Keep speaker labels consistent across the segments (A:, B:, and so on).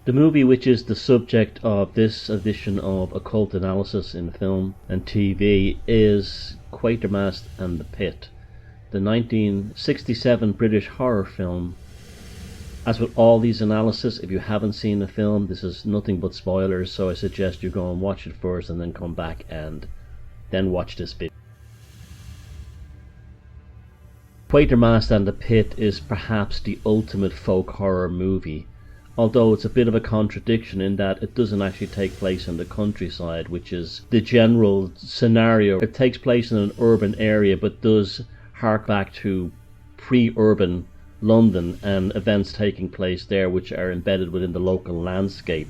A: The movie which is the subject of this edition of Occult Analysis in Film and TV is Quatermass and the Pit, the 1967 British horror film. As with all these analyses, if you haven't seen the film, this is nothing but spoilers, so I suggest you go and watch it first and then come back and then watch this video. Quatermass and the Pit is perhaps the ultimate folk horror movie, although it's a bit of a contradiction in that it doesn't actually take place in the countryside, which is the general scenario. It takes place in an urban area, but does hark back to pre-urban London and events taking place there which are embedded within the local landscape.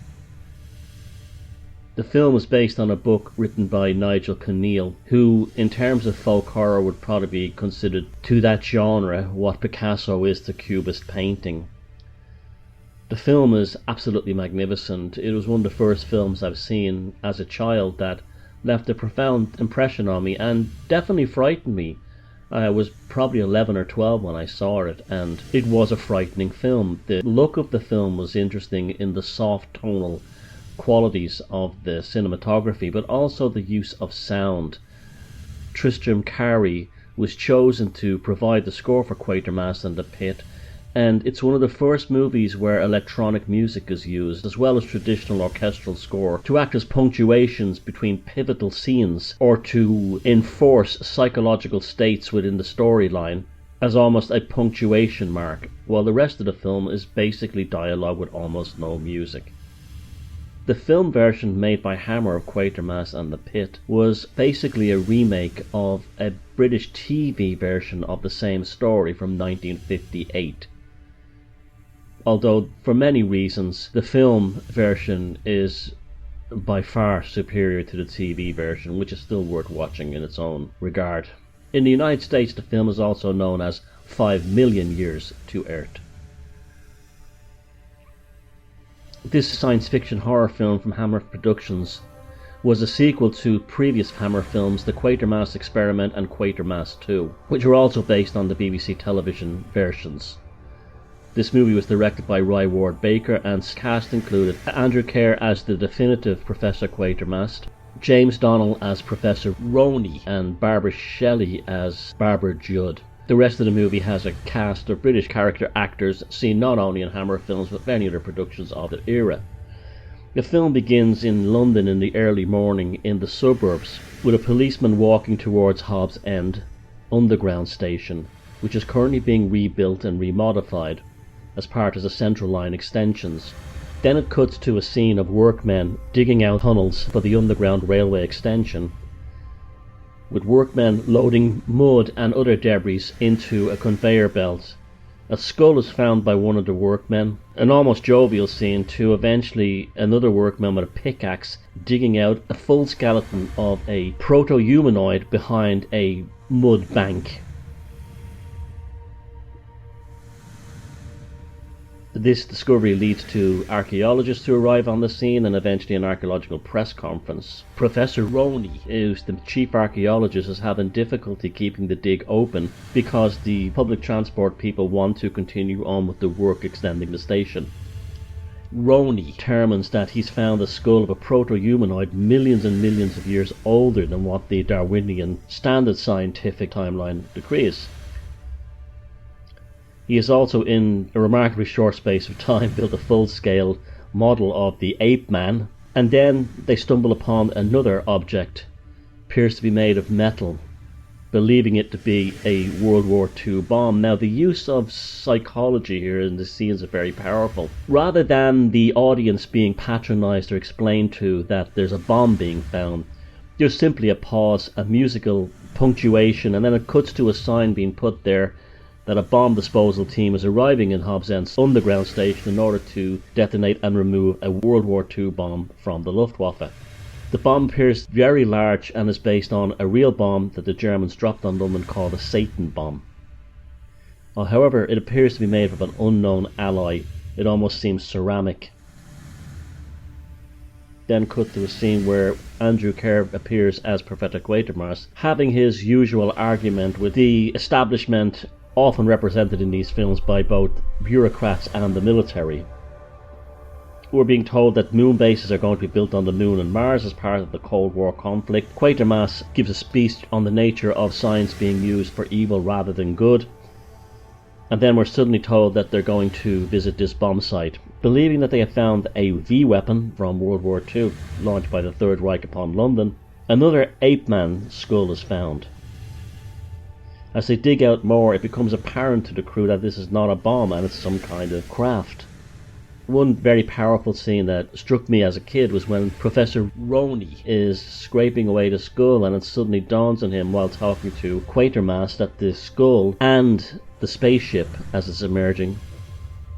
A: The film is based on a book written by Nigel Kneale, who in terms of folk horror would probably be considered to that genre what Picasso is to Cubist painting. The film is absolutely magnificent. It was one of the first films I've seen as a child that left a profound impression on me and definitely frightened me. I was probably 11 or 12 when I saw it, and it was a frightening film. The look of the film was interesting in the soft tonal qualities of the cinematography, but also the use of sound. Tristram Cary was chosen to provide the score for Quatermass and the Pit, and it's one of the first movies where electronic music is used, as well as traditional orchestral score, to act as punctuations between pivotal scenes, or to enforce psychological states within the storyline, as almost a punctuation mark, while the rest of the film is basically dialogue with almost no music. The film version made by Hammer of Quatermass and the Pit was basically a remake of a British TV version of the same story from 1958. Although, for many reasons, the film version is by far superior to the TV version, which is still worth watching in its own regard. In the United States, the film is also known as 5 Million Years to Earth. This science fiction horror film from Hammer Productions was a sequel to previous Hammer films, The Quatermass Experiment and Quatermass 2, which were also based on the BBC television versions. This movie was directed by Roy Ward Baker, and cast included Andrew Kerr as the definitive Professor Quatermass, James Donnell as Professor Roney, and Barbara Shelley as Barbara Judd. The rest of the movie has a cast of British character actors seen not only in Hammer films but many other productions of the era. The film begins in London in the early morning in the suburbs, with a policeman walking towards Hobbs End underground station, which is currently being rebuilt and remodified as part of the Central Line extensions. Then it cuts to a scene of workmen digging out tunnels for the underground railway extension, with workmen loading mud and other debris into a conveyor belt. A skull is found by one of the workmen, an almost jovial scene, to eventually another workman with a pickaxe digging out a full skeleton of a proto-humanoid behind a mud bank. This discovery leads to archaeologists who arrive on the scene and eventually an archaeological press conference. Professor Roney, who's the chief archaeologist, is having difficulty keeping the dig open because the public transport people want to continue on with the work extending the station. Roney determines that he's found the skull of a proto-humanoid millions and millions of years older than what the Darwinian standard scientific timeline decrees. He has also, in a remarkably short space of time, built a full-scale model of the ape man, and then they stumble upon another object, appears to be made of metal, believing it to be a World War II bomb. Now, the use of psychology here in the scenes is very powerful. Rather than the audience being patronised or explained to that there's a bomb being found, there's simply a pause, a musical punctuation, and then it cuts to a sign being put there that a bomb disposal team is arriving in Hobbs End's underground station in order to detonate and remove a World War II bomb from the Luftwaffe. The bomb appears very large and is based on a real bomb that the Germans dropped on London called a Satan bomb. However, it appears to be made of an unknown alloy. It almost seems ceramic. Then cut to a scene where Andrew Kerr appears as Professor Quatermass, having his usual argument with the establishment, often represented in these films by both bureaucrats and the military. We're being told that moon bases are going to be built on the moon and Mars as part of the Cold War conflict. Quatermass gives a speech on the nature of science being used for evil rather than good. And then we're suddenly told that they're going to visit this bomb site. Believing that they have found a V-weapon from World War II, launched by the Third Reich upon London, another ape-man skull is found. As they dig out more, it becomes apparent to the crew that this is not a bomb and it's some kind of craft. One very powerful scene that struck me as a kid was when Professor Roney is scraping away the skull, and it suddenly dawns on him while talking to Quatermass that the skull and the spaceship, as it's emerging,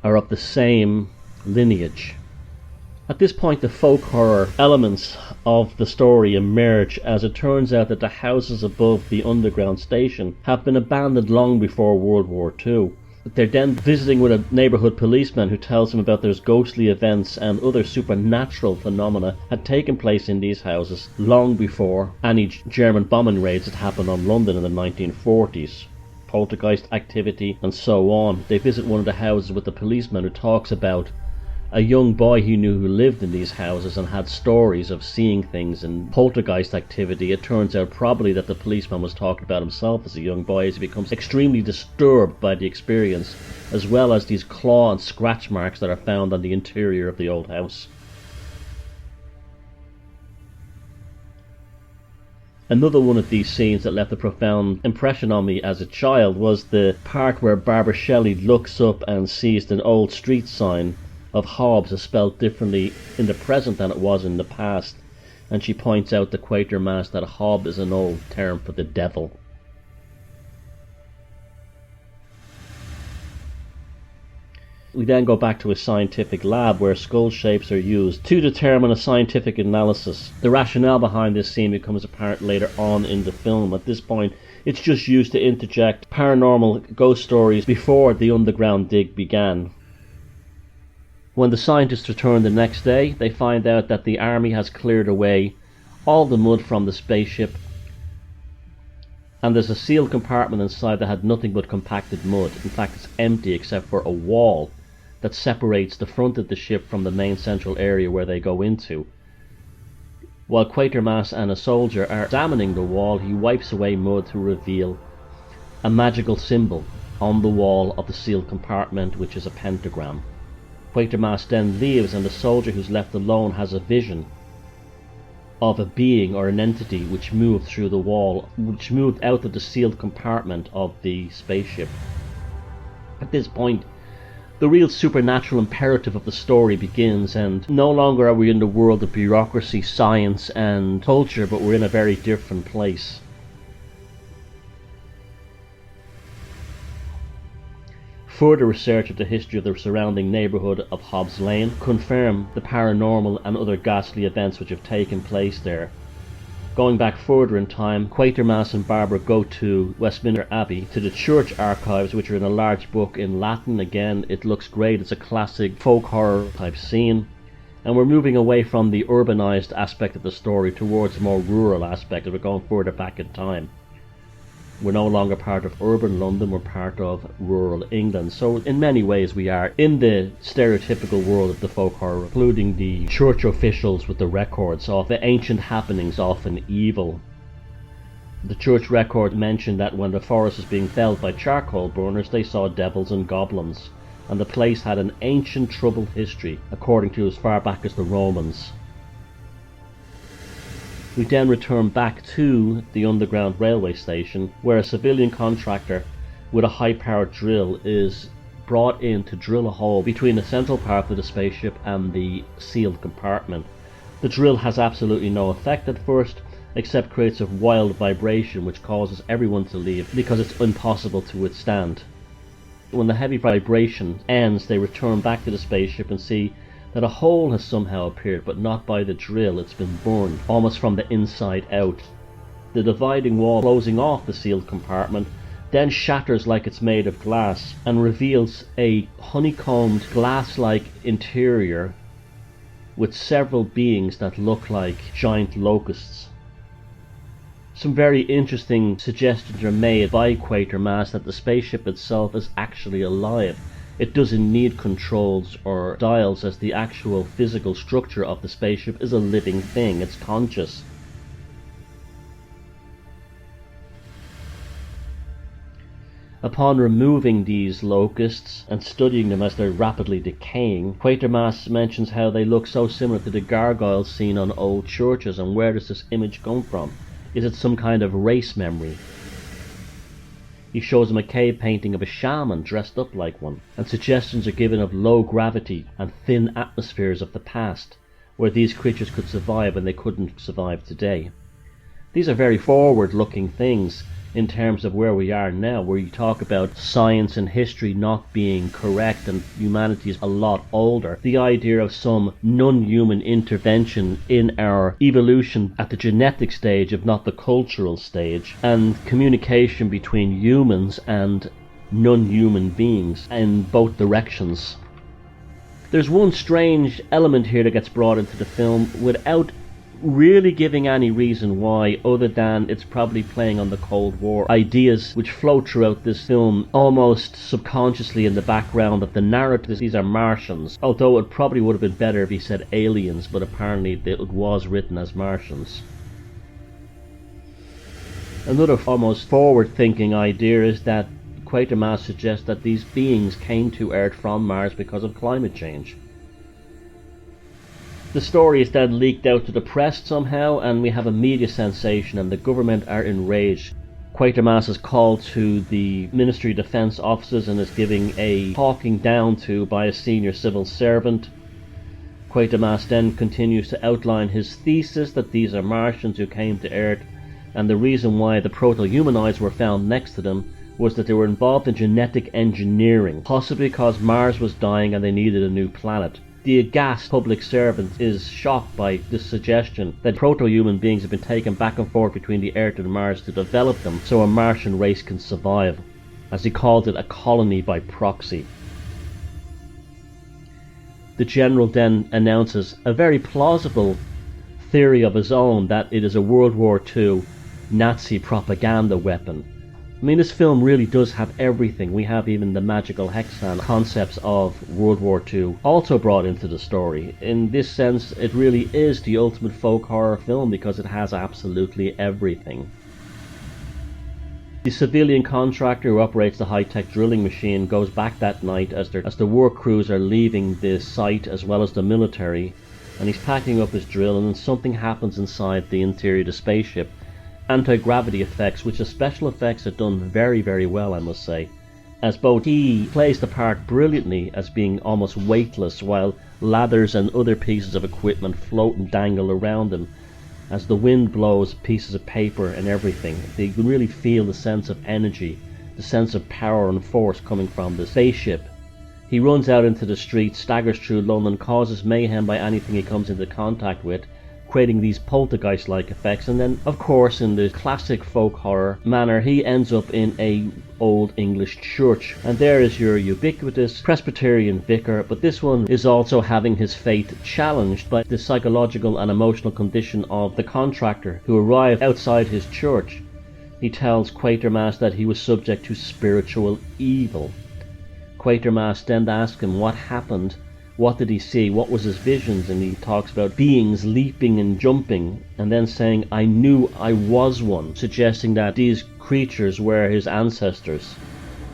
A: are of the same lineage. At this point, the folk horror elements of the story emerge, as it turns out that the houses above the underground station have been abandoned long before World War II. They're then visiting with a neighbourhood policeman who tells them about there's ghostly events and other supernatural phenomena had taken place in these houses long before any German bombing raids had happened on London in the 1940s. Poltergeist activity and so on. They visit one of the houses with the policeman who talks about a young boy he knew who lived in these houses and had stories of seeing things and poltergeist activity. It turns out probably that the policeman was talking about himself as a young boy, as he becomes extremely disturbed by the experience, as well as these claw and scratch marks that are found on the interior of the old house. Another one of these scenes that left a profound impression on me as a child was the part where Barbara Shelley looks up and sees an old street sign of Hobbes is spelled differently in the present than it was in the past, and she points out to Quatermass that Hobbes is an old term for the devil. We then go back to a scientific lab where skull shapes are used to determine a scientific analysis. The rationale behind this scene becomes apparent later on in the film. At this point, it's just used to interject paranormal ghost stories before the underground dig began. When the scientists return the next day, they find out that the army has cleared away all the mud from the spaceship, and there's a sealed compartment inside that had nothing but compacted mud. In fact, it's empty except for a wall that separates the front of the ship from the main central area where they go into. While Quatermass and a soldier are examining the wall, he wipes away mud to reveal a magical symbol on the wall of the sealed compartment, which is a pentagram. Quatermass then leaves, and the soldier who's left alone has a vision of a being or an entity which moved through the wall, which moved out of the sealed compartment of the spaceship. At this point, the real supernatural imperative of the story begins, and no longer are we in the world of bureaucracy, science and culture, but we're in a very different place. Further research of the history of the surrounding neighbourhood of Hobbs Lane confirm the paranormal and other ghastly events which have taken place there. Going back further in time, Quatermass and Barbara go to Westminster Abbey, to the church archives, which are in a large book in Latin. Again, it looks great, it's a classic folk horror type scene. And we're moving away from the urbanised aspect of the story towards a more rural aspect, as we're going further back in time. We're no longer part of urban London, we're part of rural England. So in many ways we are in the stereotypical world of the folk horror, including the church officials with the records of the ancient happenings, often evil. The church record mentioned that when the forest was being felled by charcoal burners, they saw devils and goblins, and the place had an ancient troubled history, according to as far back as the Romans. We then return back to the underground railway station, where a civilian contractor with a high-powered drill is brought in to drill a hole between the central part of the spaceship and the sealed compartment. The drill has absolutely no effect at first, except creates a wild vibration which causes everyone to leave because it's impossible to withstand. When the heavy vibration ends, they return back to the spaceship and see that a hole has somehow appeared, but not by the drill. It's been burned almost from the inside out. The dividing wall closing off the sealed compartment then shatters like it's made of glass and reveals a honeycombed glass-like interior with several beings that look like giant locusts. Some very interesting suggestions are made by Quatermass that the spaceship itself is actually alive, It doesn't need controls or dials, as the actual physical structure of the spaceship is a living thing. It's conscious. Upon removing these locusts and studying them as they're rapidly decaying, Quatermass mentions how they look so similar to the gargoyles seen on old churches, and where does this image come from? Is it some kind of race memory? He shows him a cave painting of a shaman dressed up like one, and suggestions are given of low gravity and thin atmospheres of the past, where these creatures could survive and they couldn't survive today. These are very forward-looking things in terms of where we are now, where you talk about science and history not being correct and humanity is a lot older. The idea of some non-human intervention in our evolution at the genetic stage, if not the cultural stage, and communication between humans and non-human beings in both directions. There's one strange element here that gets brought into the film without really giving any reason why, other than it's probably playing on the Cold War ideas which float throughout this film almost subconsciously in the background of the narrative. These are Martians, although it probably would have been better if he said aliens, but apparently it was written as Martians. Another almost forward-thinking idea is that Quatermass suggests that these beings came to Earth from Mars because of climate change. The story is then leaked out to the press somehow, and we have a media sensation, and the government are enraged. Quatermass is called to the Ministry of Defence offices and is giving a talking down to by a senior civil servant. Quatermass then continues to outline his thesis that these are Martians who came to Earth, and the reason why the proto-humanoids were found next to them was that they were involved in genetic engineering, possibly because Mars was dying and they needed a new planet. The aghast public servant is shocked by this suggestion that proto-human beings have been taken back and forth between the Earth and Mars to develop them so a Martian race can survive, as he called it, a colony by proxy. The general then announces a very plausible theory of his own, that it is a World War II Nazi propaganda weapon. I mean, this film really does have everything. We have even the magical hexan concepts of World War II also brought into the story. In this sense, it really is the ultimate folk horror film because it has absolutely everything. The civilian contractor who operates the high-tech drilling machine goes back that night as the work crews are leaving the site, as well as the military, and he's packing up his drill, and then something happens inside the interior of the spaceship. Anti-gravity effects, which are special effects, are done very, very well, I must say, as both he plays the part brilliantly as being almost weightless, while ladders and other pieces of equipment float and dangle around him as the wind blows pieces of paper and everything. You can really feel the sense of energy, the sense of power and force coming from the spaceship. He runs out into the streets, staggers through London, causes mayhem by anything he comes into contact with, creating these poltergeist-like effects, and then, of course, in the classic folk horror manner, he ends up in a old English church, and there is your ubiquitous Presbyterian vicar, but this one is also having his faith challenged by the psychological and emotional condition of the contractor who arrived outside his church. He tells Quatermass that he was subject to spiritual evil. Quatermass then asks him what happened. What did he see? What was his visions? And he talks about beings leaping and jumping, and then saying, "I knew I was one," suggesting that these creatures were his ancestors.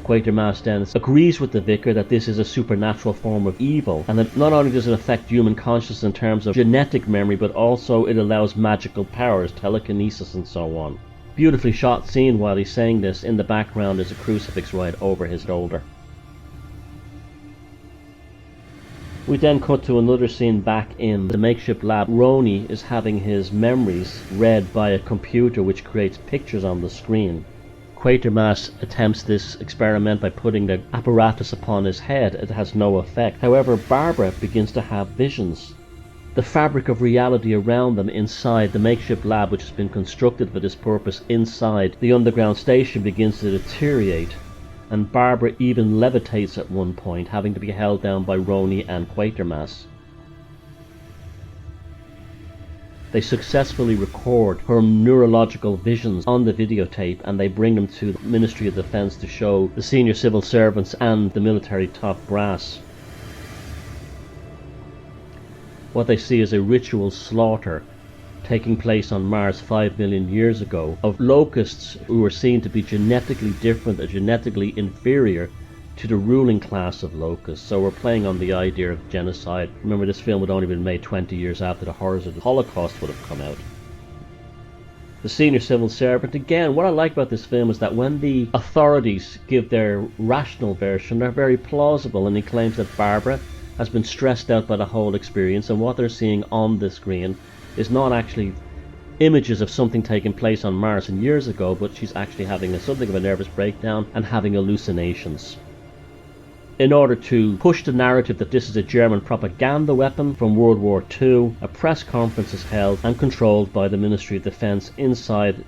A: Quatermass then agrees with the vicar that this is a supernatural form of evil, and that not only does it affect human consciousness in terms of genetic memory, but also it allows magical powers, telekinesis and so on. Beautifully shot scene while he's saying this. In the background is a crucifix right over his shoulder. We then cut to another scene back in the makeshift lab. Roni is having his memories read by a computer which creates pictures on the screen. Quatermass attempts this experiment by putting the apparatus upon his head. It has no effect. However, Barbara begins to have visions. The fabric of reality around them inside the makeshift lab, which has been constructed for this purpose inside the underground station, begins to deteriorate, and Barbara even levitates at one point, having to be held down by Roni and Quatermass. They successfully record her neurological visions on the videotape, and they bring them to the Ministry of Defense to show the senior civil servants and the military top brass. What they see is a ritual slaughter taking place on Mars 5 million years ago of locusts who were seen to be genetically different or genetically inferior to the ruling class of locusts. So we're playing on the idea of genocide. Remember, this film had only been made 20 years after the horrors of the Holocaust would have come out. The senior civil servant, again, what I like about this film is that when the authorities give their rational version, they're very plausible, and he claims that Barbara has been stressed out by the whole experience, and what they're seeing on the screen is not actually images of something taking place on Mars and years ago, but she's actually having something of a nervous breakdown and having hallucinations. In order to push the narrative that this is a German propaganda weapon from World War II, a press conference is held and controlled by the Ministry of Defense inside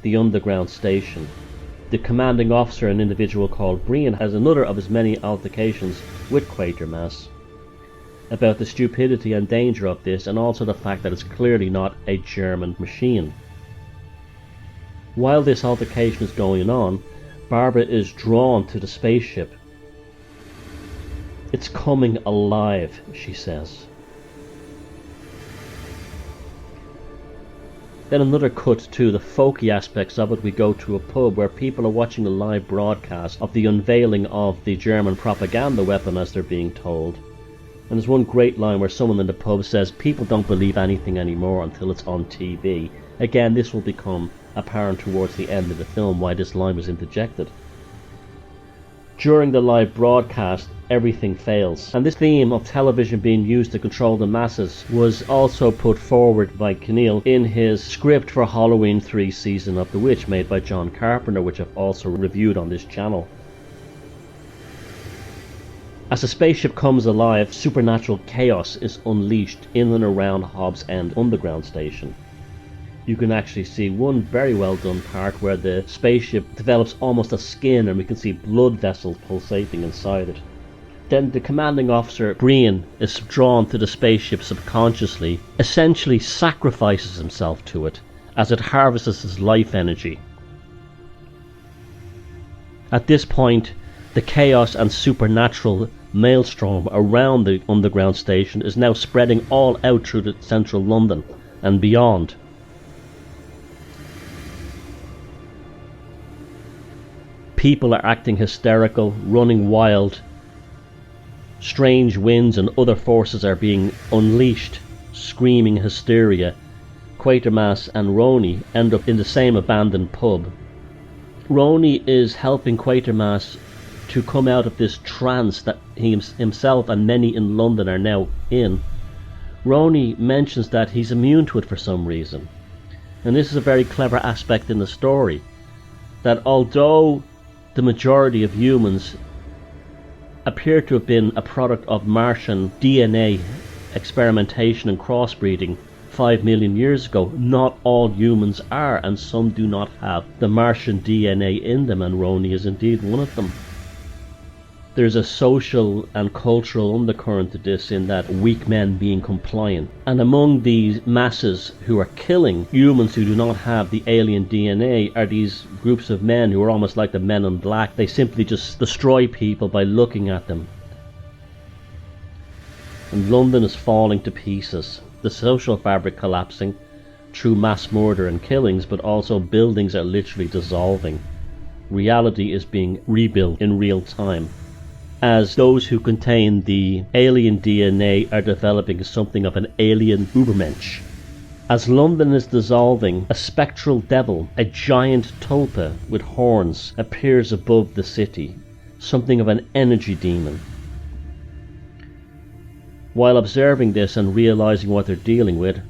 A: the underground station. The commanding officer, an individual called Brian, has another of his many altercations with Quatermass about the stupidity and danger of this, and also the fact that it's clearly not a German machine. While this altercation is going on, Barbara is drawn to the spaceship. "It's coming alive," she says. Then another cut to the folky aspects of it. We go to a pub where people are watching a live broadcast of the unveiling of the German propaganda weapon, as they're being told. And there's one great line where someone in the pub says, "People don't believe anything anymore until it's on TV." Again, this will become apparent towards the end of the film why this line was interjected. During the live broadcast, everything fails. And this theme of television being used to control the masses was also put forward by Keneal in his script for Halloween 3 Season of the Witch, made by John Carpenter, which I've also reviewed on this channel. As the spaceship comes alive, supernatural chaos is unleashed in and around Hobbs End Underground Station. You can actually see one very well done part where the spaceship develops almost a skin and we can see blood vessels pulsating inside it. Then the commanding officer, Brian, is drawn to the spaceship subconsciously, essentially sacrifices himself to it as it harvests his life energy. At this point, the chaos and supernatural maelstrom around the underground station is now spreading all out through the central London and beyond. People are acting hysterical, running wild. Strange winds and other forces are being unleashed, screaming hysteria. Quatermass and Roney end up in the same abandoned pub. Roney is helping Quatermass to come out of this trance that he himself and many in London are now in. Roney mentions that he's immune to it for some reason. And this is a very clever aspect in the story, that although the majority of humans appear to have been a product of Martian DNA experimentation and crossbreeding 5 million years ago, not all humans are, and some do not have the Martian DNA in them, and Roney is indeed one of them. There's a social and cultural undercurrent to this, in that weak men being compliant. And among these masses who are killing humans who do not have the alien DNA are these groups of men who are almost like the Men in Black. They simply just destroy people by looking at them. And London is falling to pieces. The social fabric collapsing through mass murder and killings, but also buildings are literally dissolving. Reality is being rebuilt in real time, as those who contain the alien DNA are developing something of an alien Ubermensch. As London is dissolving, a spectral devil, a giant tulpa with horns, appears above the city, something of an energy demon. While observing this and realizing what they're dealing with,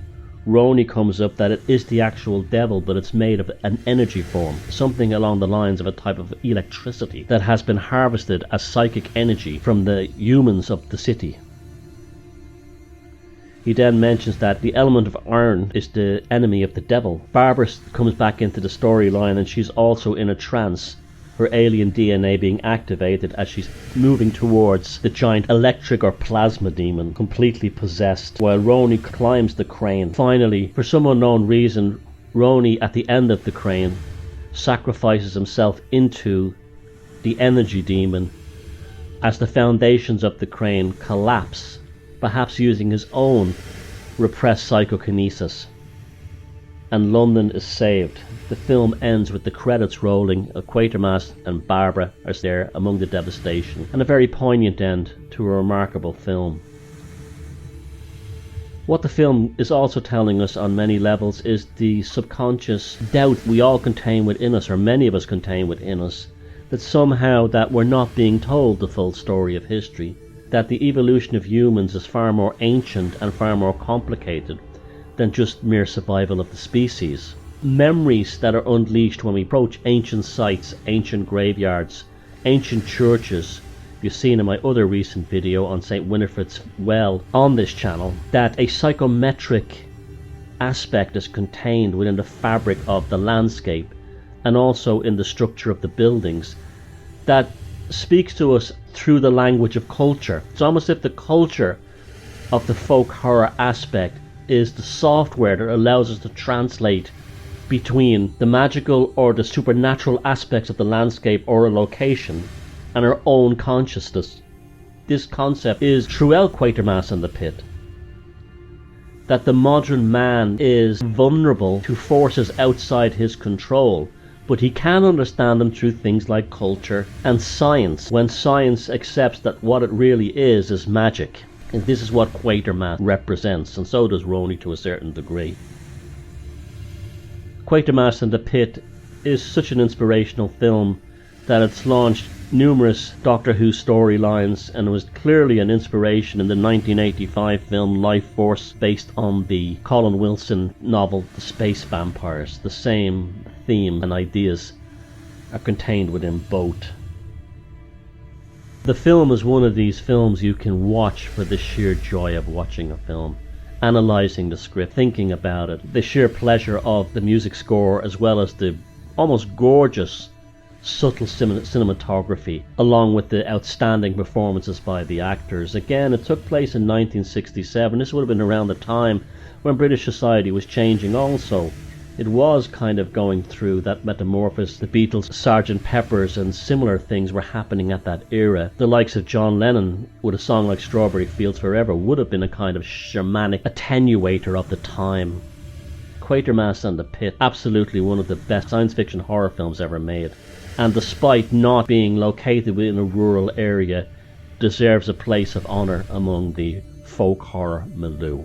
A: Roney comes up that it is the actual devil, but it's made of an energy form, something along the lines of a type of electricity that has been harvested as psychic energy from the humans of the city. He then mentions that the element of iron is the enemy of the devil. Barbara comes back into the storyline, and she's also in a trance her alien DNA being activated as she's moving towards the giant electric or plasma demon, completely possessed, while Roni climbs the crane. Finally, for some unknown reason, Roni, at the end of the crane, sacrifices himself into the energy demon as the foundations of the crane collapse, perhaps using his own repressed psychokinesis. And London is saved. The film ends with the credits rolling. Quatermass and Barbara are there among the devastation, and a very poignant end to a remarkable film. What the film is also telling us on many levels is the subconscious doubt we all contain within us, or many of us contain within us, that somehow that we're not being told the full story of history, that the evolution of humans is far more ancient and far more complicated than just mere survival of the species. Memories that are unleashed when we approach ancient sites, ancient graveyards, ancient churches. You've seen in my other recent video on St. Winifred's Well on this channel that a psychometric aspect is contained within the fabric of the landscape and also in the structure of the buildings that speaks to us through the language of culture. It's almost as if the culture of the folk horror aspect is the software that allows us to translate between the magical or the supernatural aspects of the landscape or a location and our own consciousness. This concept is throughout Quatermass and the Pit. That the modern man is vulnerable to forces outside his control, but he can understand them through things like culture and science, when science accepts that what it really is magic. And this is what Quatermass represents, and so does Roni to a certain degree. Quatermass and the Pit is such an inspirational film that it's launched numerous Doctor Who storylines, and it was clearly an inspiration in the 1985 film Life Force, based on the Colin Wilson novel The Space Vampires. The same theme and ideas are contained within both. The film is one of these films you can watch for the sheer joy of watching a film, analysing the script, thinking about it, the sheer pleasure of the music score, as well as the almost gorgeous subtle cinematography, along with the outstanding performances by the actors. Again, it took place in 1967. This would have been around the time when British society was changing also. It was kind of going through that metamorphosis. The Beatles, Sgt. Pepper's and similar things were happening at that era. The likes of John Lennon with a song like Strawberry Fields Forever would have been a kind of shamanic attenuator of the time. Quatermass and the Pit, absolutely one of the best science fiction horror films ever made, and despite not being located within a rural area, deserves a place of honour among the folk horror milieu.